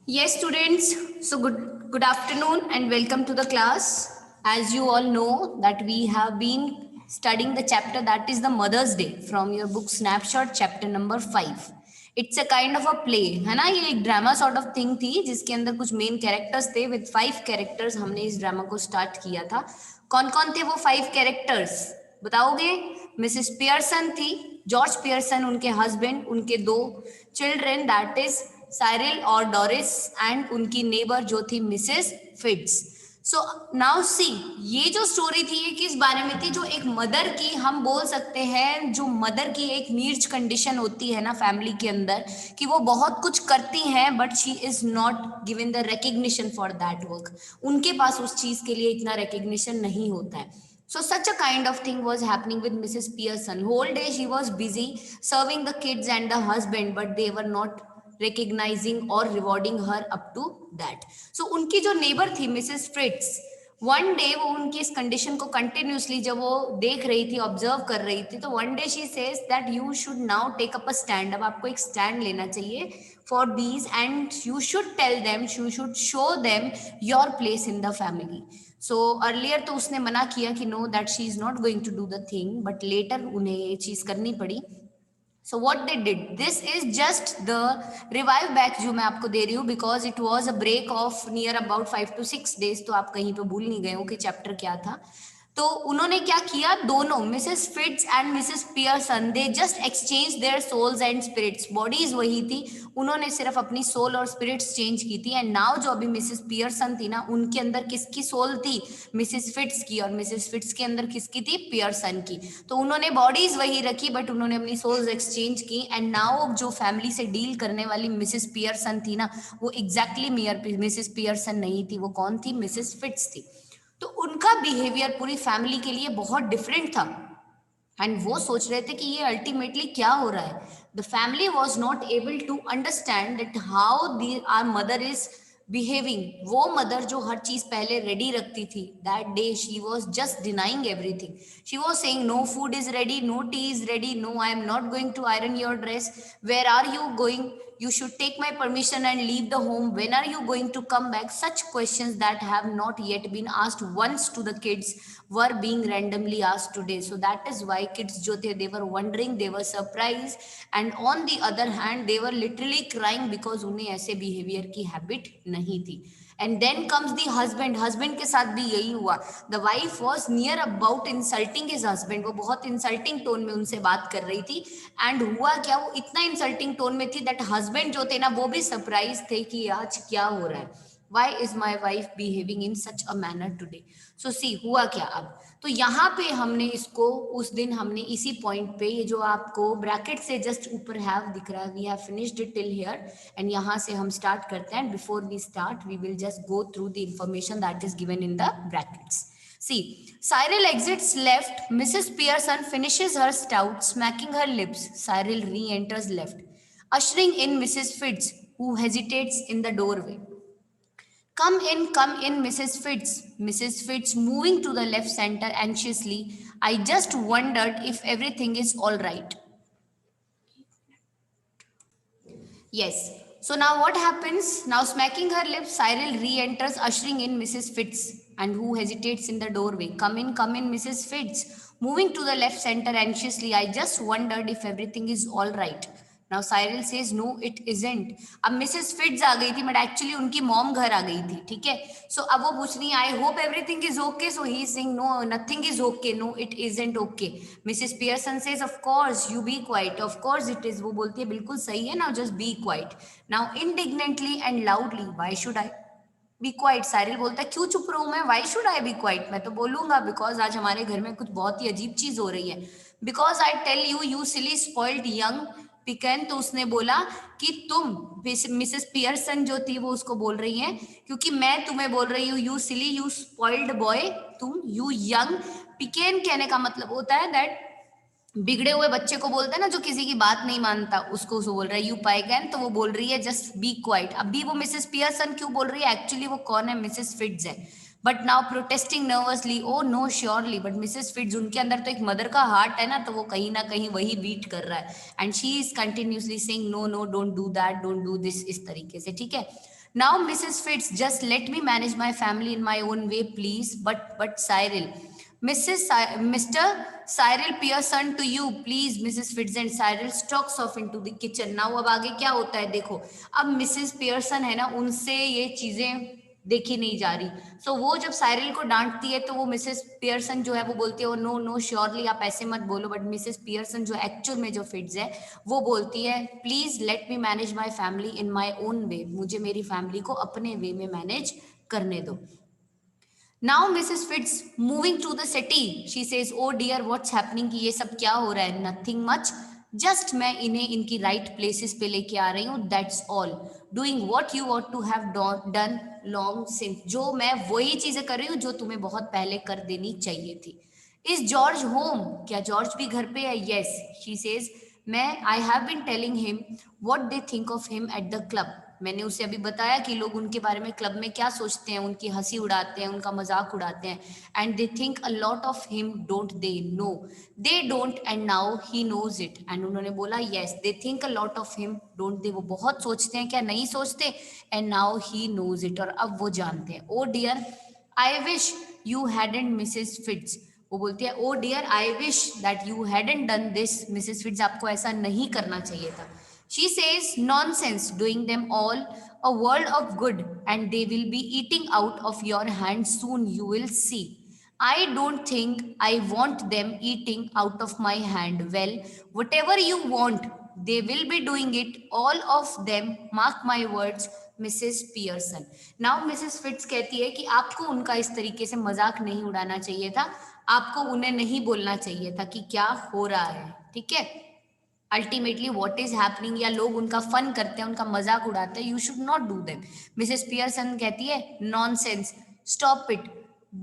Yes, students. So good afternoon and welcome to the class. As you all know that we have been studying the chapter that is the Mother's Day from your book Snapshot chapter number 5. It's a kind of a play, है ना? ये एक drama sort of thing थी जिसके अंदर कुछ main characters थे. With 5 characters हमने इस ड्रामा को स्टार्ट किया था. कौन कौन थे वो 5 कैरेक्टर्स बताओगे? मिसेस पियर्सन थी, जॉर्ज पियर्सन उनके हस्बैंड, उनके 2 चिल्ड्रन दैट इज साइरिल और डोरिस एंड उनकी नेबर जो थी Mrs Fitz. So now see, ये जो स्टोरी थी ये किस बारे में थी? जो एक मदर की, हम बोल सकते हैं जो मदर की एक नीड्स कंडीशन होती है ना फैमिली के अंदर, कि वो बहुत कुछ करती हैं but she is not given the recognition for that work. उनके पास उस चीज के लिए इतना रिकग्निशन नहीं होता है. So such a kind of thing was happening with Mrs. Pearson. Whole day she was busy serving the kids and the husband, but they were not recognizing or rewarding her up to that. So उनकी जो neighbor थी Mrs. Fritz, one day वो उनकी इस condition को continuously जब वो देख रही थी, observe कर रही थी, तो one day she says that you should now take up a stand. अब आपको एक stand लेना चाहिए for these and you should tell them, you should show them your place in the family. So earlier तो उसने मना किया कि no that she is not going to do the thing, but later उन्हें ये चीज करनी पड़ी. So what they did, this is just the revive back जो मैं आपको दे रही हूँ, because it was a break of near about 5 to 6 days. तो आप कहीं पे भूल नहीं गए हो कि चैप्टर क्या था. तो उन्होंने क्या किया, दोनों Mrs Fitts and Mrs Pearson, they just exchange their souls and spirits. Bodies वही थी, उन्होंने सिर्फ अपनी सोल और स्पिरिट्स चेंज की थी. एंड नाउ जो अभी मिसेस पियर्सन थी ना, उनके अंदर किसकी सोल थी? मिसेस फिट्स की. और मिसेस फिट्स के अंदर किसकी थी? पियर्सन की. तो उन्होंने बॉडीज वही रखी बट उन्होंने अपनी सोल्स एक्सचेंज की. एंड नाउ जो फैमिली से डील करने वाली मिसेस पियर्सन थी ना, वो एग्जैक्टली मिसेस पियर्सन नहीं थी. वो कौन थी? मिसेस फिट्स थी. तो उनका बिहेवियर पूरी फैमिली के लिए बहुत डिफरेंट था. एंड वो सोच रहे थे कि ये अल्टीमेटली क्या हो रहा है. The family was not able to understand that how their mother is behaving. वो मदर जो हर चीज पहले रेडी रखती थी, that day she was just denying everything. She was saying no food is ready, no tea is ready, no I am not going to iron your dress, where are you going, you should take my permission and leave the home, when are you going to come back? Such questions that have not yet been asked once to the kids were being randomly asked today. So that is why kids jo the, they were wondering, they were surprised, and on the other hand they were literally crying because उन्हें ऐसे behavior की habit नहीं थी. And then comes the husband. Husband के साथ भी यही हुआ. The wife was near about insulting his husband. वो बहुत इंसल्टिंग टोन में उनसे बात कर रही थी. एंड हुआ क्या, वो इतना इंसल्टिंग टोन में थी दैट हस्बैंड जो थे ना, वो भी सरप्राइज थे कि आज क्या हो रहा है. Why is my wife behaving in such a manner today? So see, हुआ क्या अब. तो यहाँ पे हमने इसको, उस दिन हमने इसी पॉइंट पे, ये जो आपको ब्रैकेट से जस्ट ऊपर हैव दिख रहा है, we have finished it till here. And यहाँ से हम स्टार्ट करते हैं. Before we start we will just go through the information that is given in the brackets. See, Cyril exits left. Mrs. Pearson finishes her stout, smacking her lips. Cyril re-enters left, ushering in Mrs. Fitz, who hesitates in the doorway. Come in, Mrs. Fitz. Mrs. Fitz moving to the left center anxiously. I just wondered if everything is all right. Yes. So now what happens? Now smacking her lips, Cyril re-enters, ushering in Mrs. Fitz, and who hesitates in the doorway. Come in, Mrs. Fitz. Moving to the left center anxiously. I just wondered if everything is all right. Now Cyril says no it isn't. अब Mrs fits आ गई थी but actually उनकी mom घर आ गई थी. ठीक है. सो अब वो पूछ रही है I hope everything is okay. So he is saying no nothing is okay, no it isn't okay. Mrs Pearson says of course you be quiet. Of course it is. वो बोलती है बिल्कुल सही है. Now just be quiet. Now indignantly and loudly why should I be quiet. Cyril बोलता है क्यों चुप रहूं मैं? Why should I be quiet. मैं तो बोलूंगा बिकॉज आज हमारे घर में कुछ बहुत ही अजीब चीज हो रही है. Because I tell you you silly spoiled young pickin. तो उसने बोला कि तुम, मिसेस पियर्सन जो थी वो उसको बोल रही है, क्योंकि मैं तुम्हें बोल रही हूँ you silly you spoiled boy, तुम यू यंग. पिकेन कहने का मतलब होता है दैट बिगड़े हुए बच्चे को बोलते हैं ना जो किसी की बात नहीं मानता, उसको बोल रहा है यू पाइगन. तो वो बोल रही है जस्ट बी क्वाइट. अभी वो मिसेस पियर्सन क्यों बोल रही है? एक्चुअली वो कौन है? मिसेस फिट्स है. But now protesting nervously, oh no surely, but Mrs Fitz, उनके अंदर तो एक मदर का हार्ट है ना, तो वो कहीं ना कहीं वही बीट कर रहा है, and she is continuously saying no no, don't do that, don't do this, इस तरीके से, ठीक है। Now Mrs Fitz, just let me manage my family in my own way please, but Cyril, Mr. Cyril Pearson to you, please, Mrs. Fitz, and Cyril stalks off into the kitchen. Now अब आगे क्या होता है देखो, अब Mrs Pearson है ना, उनसे ये चीजें देखी नहीं जा रही, सो वो जब साइरिल को डांटती है तो वो मिसेस पियर्सन जो है वो बोलती है, नो नो श्योरली, आप ऐसे मत बोलो, बट मिसेस पियर्सन जो एक्चुअल में जो फिट्ज है वो बोलती है, please let me manage my family in my own वे, मुझे मेरी फैमिली को अपने वे में मैनेज करने दो। Now Mrs Fitts moving to the city, she says, oh dear what's happening, कि ये सब क्या हो रहा है, नथिंग मच, जस्ट मैं इन्हें इनकी राइट प्लेसेस पे लेके आ रही हूँ, that's all, doing what you ought to have done long since, जो मैं वही चीजें कर रही हूँ जो तुम्हें बहुत पहले कर देनी चाहिए थी। इज जॉर्ज होम, क्या जॉर्ज भी घर पे है, येस, शी सेज, मैं I have been telling him what they think of him at the club, मैंने उसे अभी बताया कि लोग उनके बारे में क्लब में क्या सोचते हैं, उनकी हंसी उड़ाते हैं, उनका मजाक उड़ाते हैं, and they think a lot of him, don't they, no they don't, and now he knows it, and उन्होंने बोला yes, they think a lot of him, don't they, वो बहुत सोचते हैं, क्या नहीं सोचते, and now he knows it, और अब वो जानते हैं। Oh dear I wish you hadn't Mrs Fitz, वो बोलती है, oh dear I wish that you hadn't done this, Mrs Fitz, आपको ऐसा नहीं करना चाहिए था। She says, nonsense, doing them all a world of good, and they will be eating out of your hand soon, you will see. I don't think I want them eating out of my hand. Well, whatever you want, they will be doing it, all of them, mark my words, Mrs Pearson. Now Mrs fits कहती है कि आपको उनका इस तरीके से मजाक नहीं उड़ाना चाहिए था, आपको उन्हें नहीं बोलना चाहिए था कि क्या हो रहा है, ठीक है, अल्टीमेटली व्हाट इज हैपनिंग, या लोग उनका फन करते हैं, उनका मजाक उड़ाते हैं, you should not do them. Mrs Pearson कहती है, nonsense, stop it,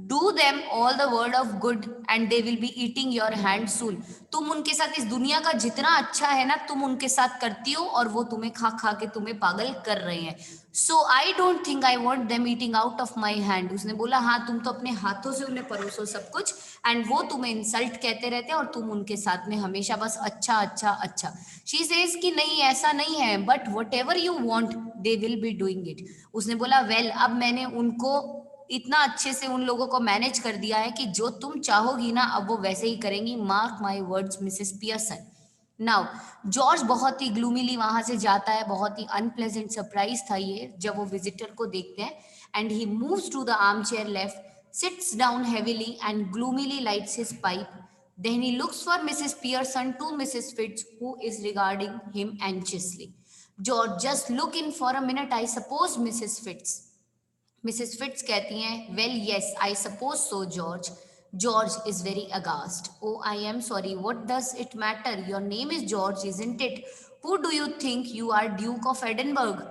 do them all the word of good and they will be eating your hand soon, तुम उनके साथ इस दुनिया का जितना अच्छा है ना तुम उनके साथ करती हो, और वो तुम्हें खा खा के तुम्हें पागल कर रहे हैं, so I don't think I want them eating out of my hand, उसने बोला हाँ तुम तो अपने हाथों से उन्हें परोसो सब कुछ, एंड वो तुम्हें इंसल्ट कहते रहते हैं और तुम उनके साथ में हमेशा बस अच्छा अच्छा अच्छा। शी सेज कि नहीं ऐसा नहीं है, but what ever you want they will be doing it, उसने बोला वेल अब मैंने उनको इतना अच्छे से उन लोगों को मैनेज कर दिया है कि जो तुम चाहोगी ना अब वो वैसे ही करेंगी, mark my words Mrs Pearson. Now George बहुत ही ग्लूमीली वहां से जाता है, बहुत ही अनप्लेजेंट सरप्राइज था ये जब वो विजिटर को देखते हैं, and he moves to the arm chair left, sits down heavily and gloomily lights his pipe. Then he looks for Mrs. Pearson to Mrs. Fitz, who is regarding him anxiously. George, just look in for a minute, I suppose, Mrs. Fitz. Mrs. Fitz कहती हैं, well, yes, I suppose so, George. George is very aghast. Oh, I am sorry. What does it matter? Your name is George, isn't it? Who do you think you are, Duke of Edinburgh?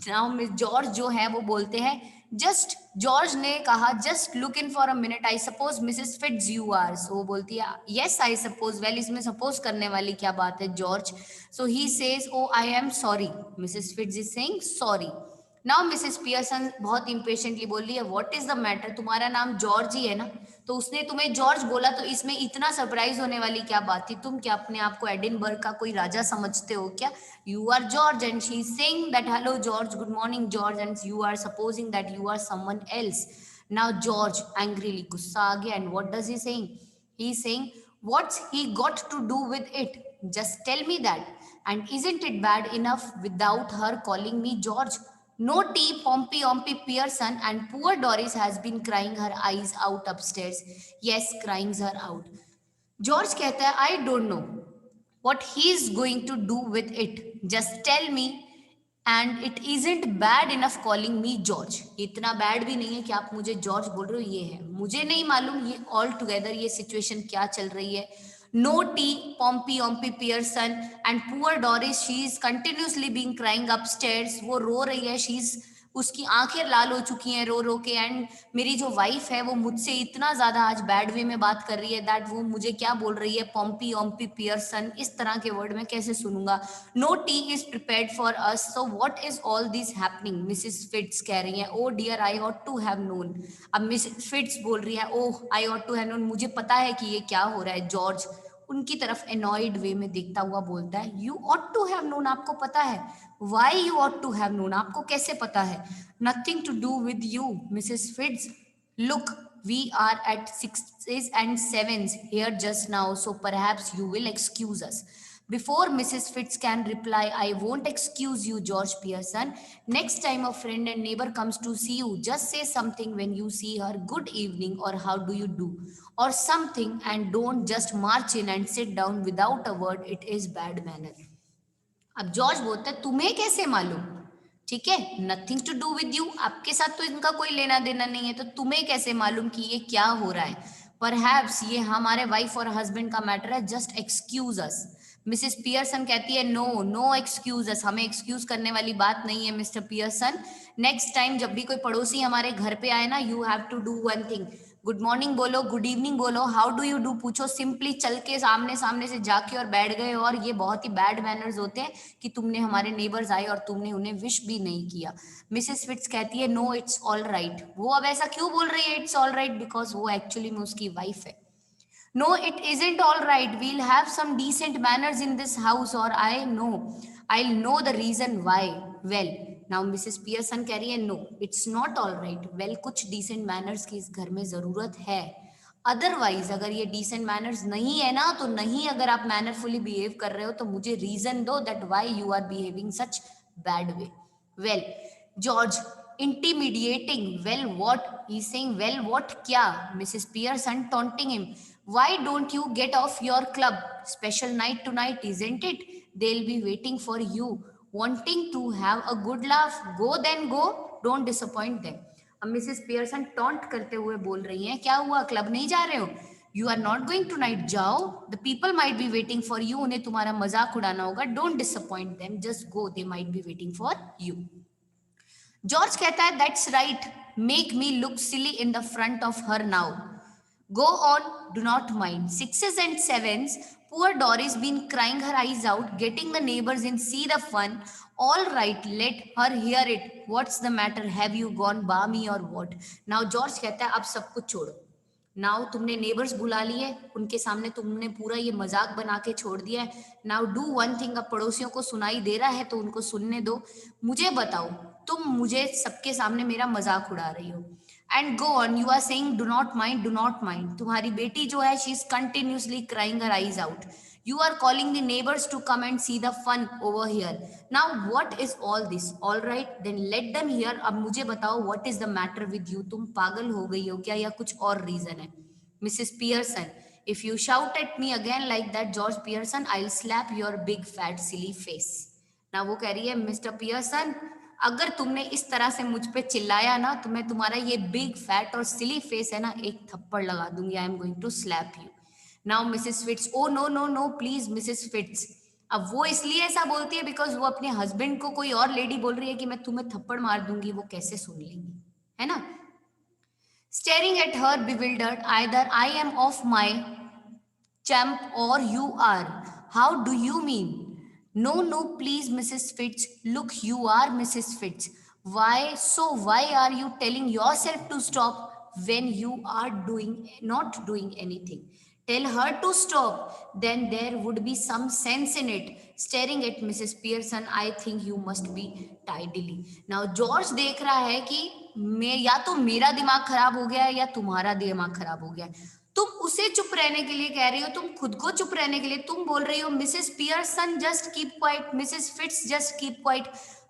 Now, Miss George जो है वो बोलते हैं, just George ने कहा just look in for a minute, I suppose Mrs Fitz you are, so वो बोलती है यस आई सपोज, वेल इसमें सपोज करने वाली क्या बात है George, so he says oh I am sorry, Mrs Fitz is saying sorry. Now Mrs Pearson बहुत इम्पेशेंटली बोल रही है, व्हाट इज द मैटर, तुम्हारा नाम जॉर्ज ही है ना, तो उसने तुम्हें जॉर्ज बोला तो इसमें इतना सरप्राइज होने वाली क्या बात थी, तुम क्या अपने आप को एडिनबर्ग का कोई राजा समझते हो क्या, you are George, and she's saying that hello George, good morning George, and you are supposing that you are someone else. Now George angrily गुस्सा आ गया, and what does he saying, he's saying what's he got to do with it, just tell me that, and isn't it bad enough without her calling me George, no tea, Pompey Ompy Pearson, and poor Doris has been crying her eyes out upstairs, yes crying her out। George कहता है I don't know what he is going to do with it, just tell me, and it isn't bad enough calling me George, इतना bad भी नहीं है कि आप मुझे George बोल रहे हो, ये है मुझे नहीं मालूम ये ऑल टुगेदर ये सिचुएशन क्या चल रही है, no tea, Pompey Ompey Pearson, and poor Doris she is continuously being crying upstairs, वो रो रही है, शी इज उसकी आंखें लाल हो चुकी हैं रो रो के, एंड मेरी जो वाइफ है वो मुझसे इतना ज्यादा आज बैड वे में बात कर रही है दैट वो मुझे क्या बोल रही है, पॉम्पी ओम्पी पियर्सन, इस तरह के वर्ड मैं कैसे सुनूंगा। No tea is prepared for us, so what is all this happening, Mrs Fitz कह रही हैं। Oh dear I ought to have known. अब मिसेस फिट्स बोल रही है oh I ought to have known, मुझे पता है कि ये क्या हो रहा है। जॉर्ज उनकी तरफ एनॉयड वे में देखता हुआ बोलता है you ought to have known, आपको पता है। Why you ought to have known, आपको कैसे पता है। Nothing to do with you Mrs Fitts, look we are at 6s and 7s here just now, so perhaps you will excuse us. Before Mrs. Fitz can reply, I won't excuse you, George Pearson. Next time a friend and neighbor comes to see you, just say something when you see her, good evening or how do you do, or something, and don't just march in and sit down without a word. It is bad manner. अब George बोलता है तुम्हें कैसे मालूम, ठीक है, nothing to do with you, आपके साथ तो इनका कोई लेना देना नहीं है, तो तुम्हें कैसे मालूम कि ये क्या हो रहा है। परहैप्स ये हमारे वाइफ और हस्बैंड का मैटर है, जस्ट एक्सक्यूज अस। मिसेस पियर्सन कहती है नो नो एक्सक्यूज अस, हमें एक्सक्यूज करने वाली बात नहीं है मिस्टर पियर्सन। नेक्स्ट टाइम जब भी कोई पड़ोसी हमारे घर पे आए ना, you have to do one thing, good morning बोलो, गुड इवनिंग बोलो, हाउ डू यू डू पूछो, सिंपली चल के सामने सामने से जाके और बैठ गए, और ये बहुत ही बैड मैनर्स होते हैं कि तुमने हमारे नेबर्स आए और तुमने उन्हें विश भी नहीं किया। मिसेस फिट्स कहती है नो इट्स ऑल राइट। वो अब ऐसा क्यों बोल रही है इट्स ऑल राइट, बिकॉज वो एक्चुअली में उसकी वाइफ है। No, it isn't all right. We'll have some decent manners in this house, or I'll know the reason why. Well, now Mrs. Pearson कह रही है no, it's not all right. Well, कुछ decent manners की इस घर में जरूरत है। अदरवाइज अगर ये डिसेंट मैनर्स नहीं है ना, तो नहीं, अगर आप मैनरफुली बिहेव कर रहे हो तो मुझे रीजन दो that why you are behaving such bad way. Well George intimidating, well what, he's saying well what क्या, Mrs. Pearson taunting him, why don't you get off your club, special night tonight isn't it, they'll be waiting for you, wanting to have a good laugh, go then go, don't disappoint them। अब Mrs Pearson taunt करते हुए बोल रही हैं क्या हुआ, club नहीं जा रहे हो, you are not going tonight, जाओ, the people might be waiting for you, उन्हें तुम्हारा मजाक उड़ाना होगा, don't disappoint them, just go, they might be waiting for you. George कहता है that's right, make me look silly in the front of her now, go on, do not mind, 6s and 7s, poor Doris been crying her eyes out, getting the neighbors in, see the fun, all right, let her hear it, what's the matter, have you gone balmy or what। now George कहता है अब सब कुछ छोड़ो, now तुमने neighbours बुला लिए, उनके सामने तुमने पूरा ये मजाक बना के छोड़ दिया है, नाउ डू वन थिंग, अब पड़ोसियों को सुनाई दे रहा है तो उनको सुनने दो, मुझे बताओ तुम मुझे सबके सामने मेरा मजाक उड़ा रही हो, and go on, you are saying do not mind, do not mind, तुम्हारी बेटी जो है she is continuously crying her eyes out, you are calling the neighbors to come and see the fun over here, now what is all this, all right then let them hear, अब मुझे बताओ what is the matter with you, तुम पागल हो गई हो क्या या कुछ और रीजन है। Mrs. Pearson, if you shout at me again like that, George Pearson, I'll slap your big fat silly face। ना वो कह रही है मिस्टर पियर्सन, अगर तुमने इस तरह से मुझ पे चिल्लाया ना तो मैं तुम्हारा ये बिग फैट और सिली फेस है ना एक थप्पड़ लगा दूंगी, I am going to slap you. Now Mrs Fitts, oh no no no please Mrs Fitts, अब वो इसलिए ऐसा बोलती है बिकॉज वो अपने हस्बैंड को कोई और लेडी बोल रही है कि मैं तुम्हें थप्पड़ मार दूंगी, वो कैसे सुन लेंगी, है ना। Staring at her bewildered, either I am off my chump or you are, how do you mean, no no please Mrs. Fitz, look you are Mrs. Fitz, why are you telling yourself to stop when you are not doing anything, tell her to stop, then there would be some sense in it। staring at Mrs. Pearson, I think you must be tidily। now George देख रहा है कि मैं या तो मेरा दिमाग खराब हो गया है या तुम्हारा दिमाग खराब हो गया है, तुम उसे चुप रहने के लिए कह रही हो, तुम खुद को चुप रहने के लिए तुम बोल रही हो Mrs Pearson just keep quiet, Mrs Fitz just keep quiet,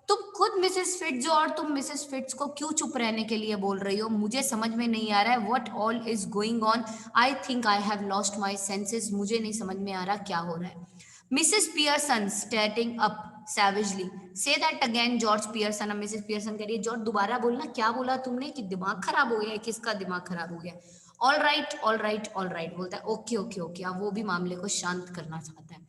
तुम खुद मिसेस फिट्स और तुम मिसेस फिट्स को क्यों चुप रहने के लिए बोल रही हो, मुझे समझ में नहीं आ रहा है, what all is going on, I think I have lost my senses, मुझे नहीं समझ में आ रहा क्या हो रहा है। Mrs Pearson starting up savagely, say that again George Pearson। अब मिसेस पियर्सन कह रही है जॉर्ज दोबारा बोलना, क्या बोला तुमने, कि दिमाग खराब हो गया है, किसका दिमाग खराब हो गया, all right all right all right बोलता है, ओके ओके ओके, अब वो भी मामले को शांत करना चाहता है।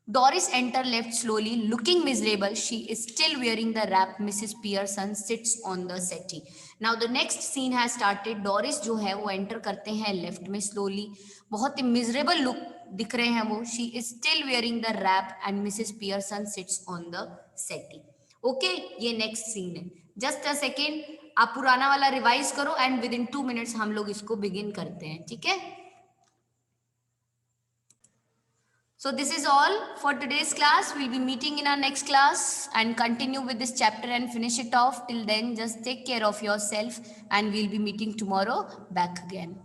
Doris enter left slowly, looking miserable. She is still wearing the wrap. Mrs. Pearson sits on the settee. Now the next scene has started. Doris जो है वो enter करते हैं left में slowly. बहुत ही miserable look दिख रहे हैं वो. She is still wearing the wrap and Mrs. Pearson sits on the settee. Okay, ये next scene है. Just a second. आप पुराना वाला revise करो and within 2 minutes हम लोग इसको begin करते हैं. ठीक है? So this is all for today's class. We'll be meeting in our next class and continue with this chapter and finish it off. Till then, just take care of yourself and we'll be meeting tomorrow back again.